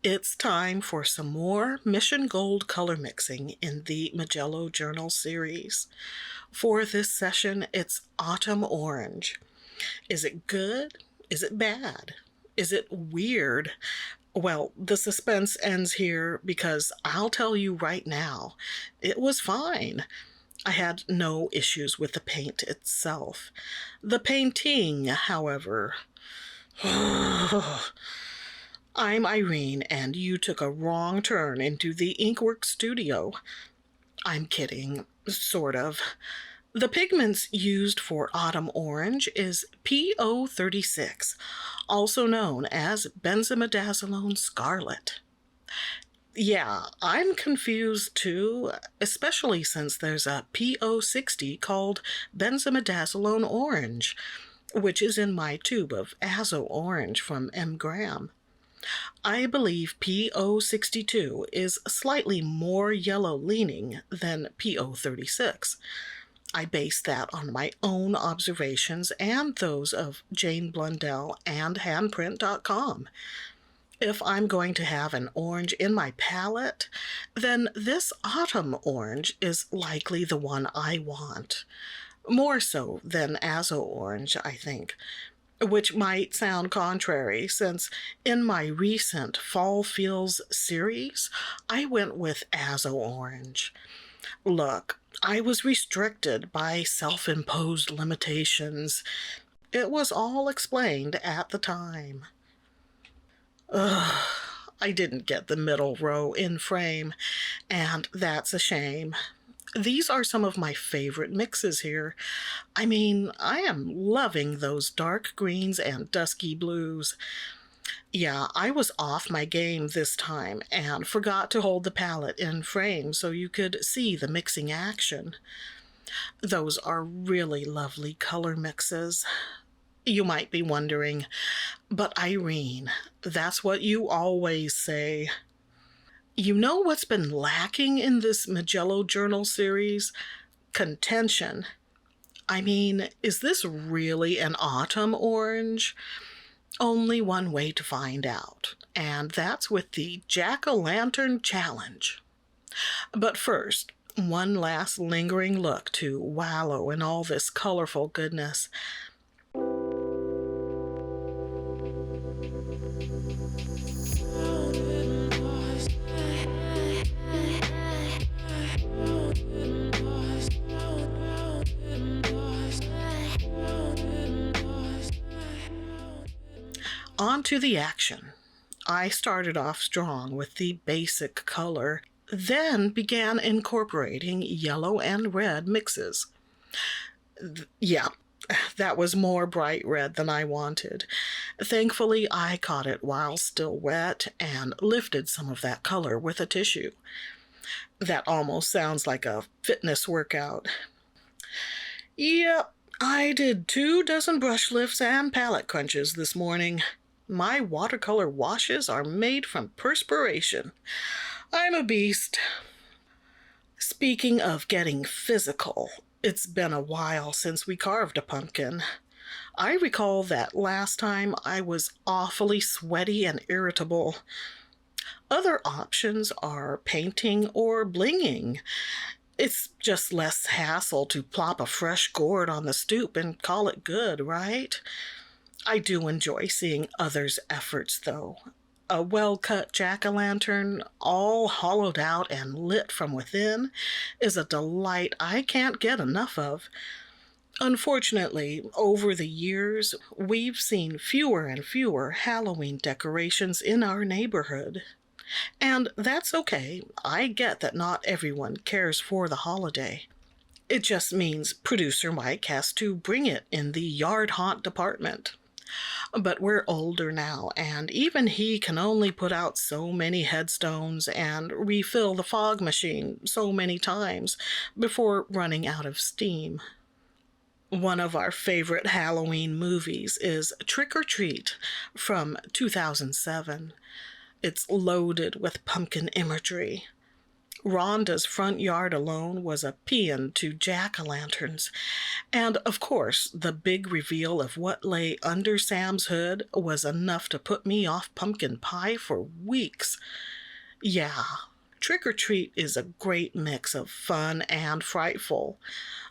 It's time for some more Mission Gold color mixing in the MIJELLO Journal series. For this session, it's Autumn Orange. Is it good? Is it bad? Is it weird? Well, the suspense ends here because I'll tell you right now, it was fine. I had no issues with the paint itself. The painting, however... I'm Irene, and you took a wrong turn into the Inkworks studio. I'm kidding, sort of. The pigments used for Autumn Orange is PO36, also known as benzimidazolone scarlet. Yeah, I'm confused too, especially since there's a PO60 called benzimidazolone orange, which is in my tube of Azo Orange from M. Graham. I believe PO62 is slightly more yellow-leaning than PO36. I base that on my own observations and those of Jane Blundell and Handprint.com. If I'm going to have an orange in my palette, then this autumn orange is likely the one I want. More so than Azo Orange, I think. Which might sound contrary, since in my recent Fall Feels series, I went with Azo Orange. Look, I was restricted by self-imposed limitations. It was all explained at the time. I didn't get the middle row in frame, and that's a shame. These are some of my favorite mixes here. I mean, I am loving those dark greens and dusky blues. Yeah, I was off my game this time and forgot to hold the palette in frame so you could see the mixing action. Those are really lovely color mixes. You might be wondering, but Irene, that's what you always say. You know what's been lacking in this MIJELLO Journal series? Contention. I mean, is this really an autumn orange? Only one way to find out, and that's with the Jack-o'-lantern challenge. But first, one last lingering look to wallow in all this colorful goodness. On to the action. I started off strong with the basic color, then began incorporating yellow and red mixes. Yeah, that was more bright red than I wanted. Thankfully, I caught it while still wet and lifted some of that color with a tissue. That almost sounds like a fitness workout. Yep, I did 24 brush lifts and palette crunches this morning. My watercolor washes are made from perspiration. I'm a beast. Speaking of getting physical, it's been a while since we carved a pumpkin. I recall that last time I was awfully sweaty and irritable. Other options are painting or blinging. It's just less hassle to plop a fresh gourd on the stoop and call it good, right? I do enjoy seeing others' efforts, though. A well-cut jack-o'-lantern, all hollowed out and lit from within, is a delight I can't get enough of. Unfortunately, over the years, we've seen fewer and fewer Halloween decorations in our neighborhood. And that's okay. I get that not everyone cares for the holiday. It just means producer Mike has to bring it in the yard haunt department. But we're older now, and even he can only put out so many headstones and refill the fog machine so many times before running out of steam. One of our favorite Halloween movies is Trick or Treat from 2007. It's loaded with pumpkin imagery. Rhonda's front yard alone was a paean to jack-o'-lanterns, and of course, the big reveal of what lay under Sam's hood was enough to put me off pumpkin pie for weeks. Yeah, trick or treat is a great mix of fun and frightful,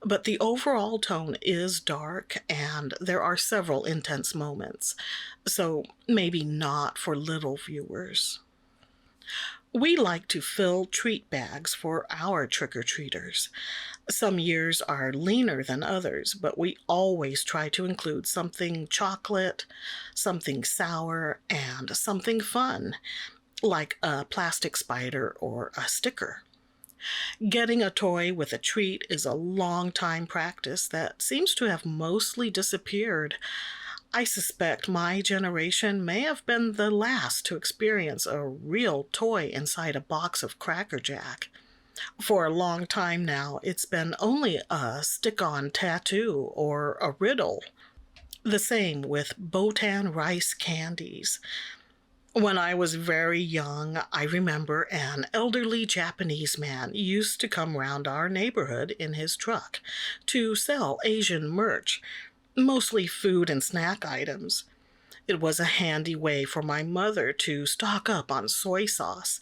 but the overall tone is dark and there are several intense moments, so maybe not for little viewers. We like to fill treat bags for our trick-or-treaters. Some years are leaner than others, but we always try to include something chocolate, something sour, and something fun, like a plastic spider or a sticker. Getting a toy with a treat is a long time practice that seems to have mostly disappeared. I suspect my generation may have been the last to experience a real toy inside a box of Cracker Jack. For a long time now, it's been only a stick-on tattoo or a riddle. The same with Botan rice candies. When I was very young, I remember an elderly Japanese man used to come round our neighborhood in his truck to sell Asian merch, mostly food and snack items. It was a handy way for my mother to stock up on soy sauce,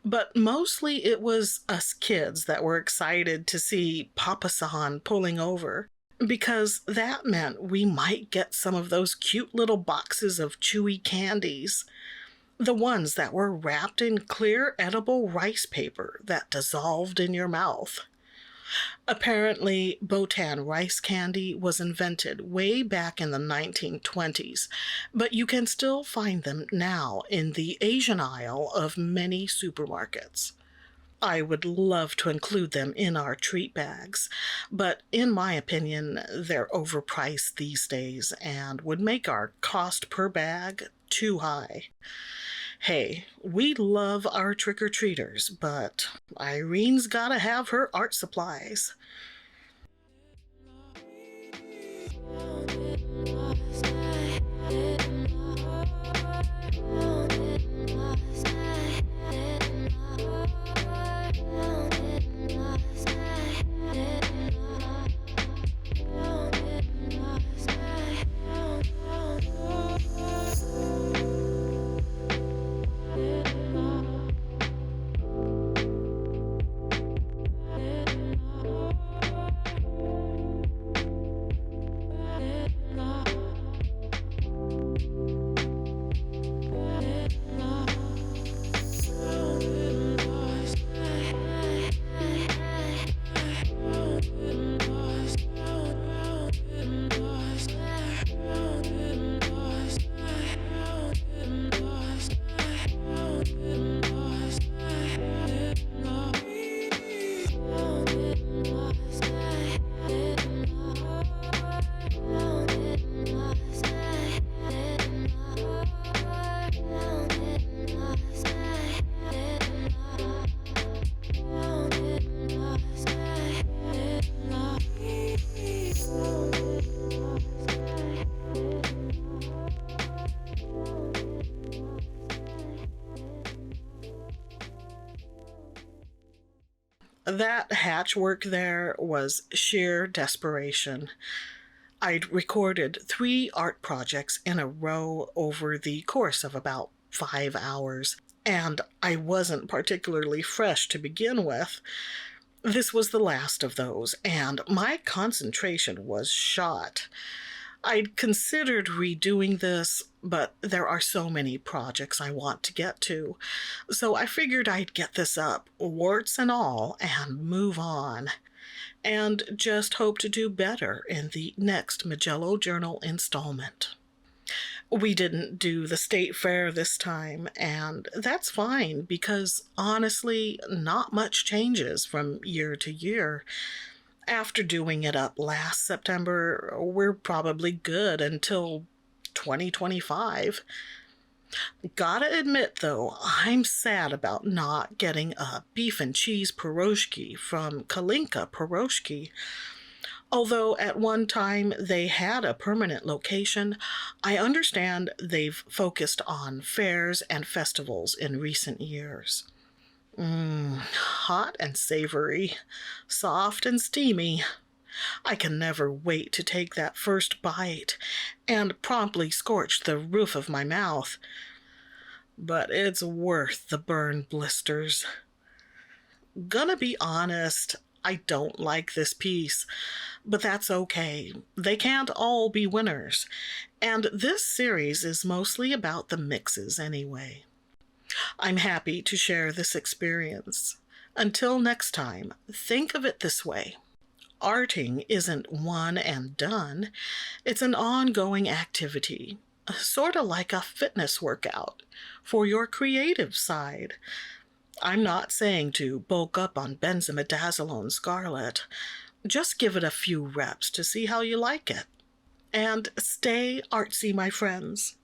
but mostly it was us kids that were excited to see Papa-san pulling over, because that meant we might get some of those cute little boxes of chewy candies. The ones that were wrapped in clear edible rice paper that dissolved in your mouth. Apparently, Botan rice candy was invented way back in the 1920s, but you can still find them now in the Asian aisle of many supermarkets. I would love to include them in our treat bags, but in my opinion, they're overpriced these days and would make our cost per bag too high. Hey, we love our trick-or-treaters, but Irene's gotta have her art supplies. That hatch work there was sheer desperation. I'd recorded 3 art projects in a row over the course of about 5 hours, and I wasn't particularly fresh to begin with. This was the last of those, and my concentration was shot. I'd considered redoing this, but there are so many projects I want to get to, so I figured I'd get this up, warts and all, and move on, and just hope to do better in the next MIJELLO Journal installment. We didn't do the state fair this time, and that's fine because honestly, not much changes from year to year. After doing it up last September, we're probably good until 2025. Gotta admit, though, I'm sad about not getting a beef and cheese pierogi from Kalinka Pierogi. Although at one time they had a permanent location, I understand they've focused on fairs and festivals in recent years. Hot and savory, soft and steamy. I can never wait to take that first bite and promptly scorch the roof of my mouth. But it's worth the burn blisters. Gonna be honest, I don't like this piece, but that's okay. They can't all be winners, and this series is mostly about the mixes anyway. I'm happy to share this experience. Until next time, think of it this way. Arting isn't one and done. It's an ongoing activity, sort of like a fitness workout for your creative side. I'm not saying to bulk up on benzimidazole scarlet. Just give it a few reps to see how you like it. And stay artsy, my friends.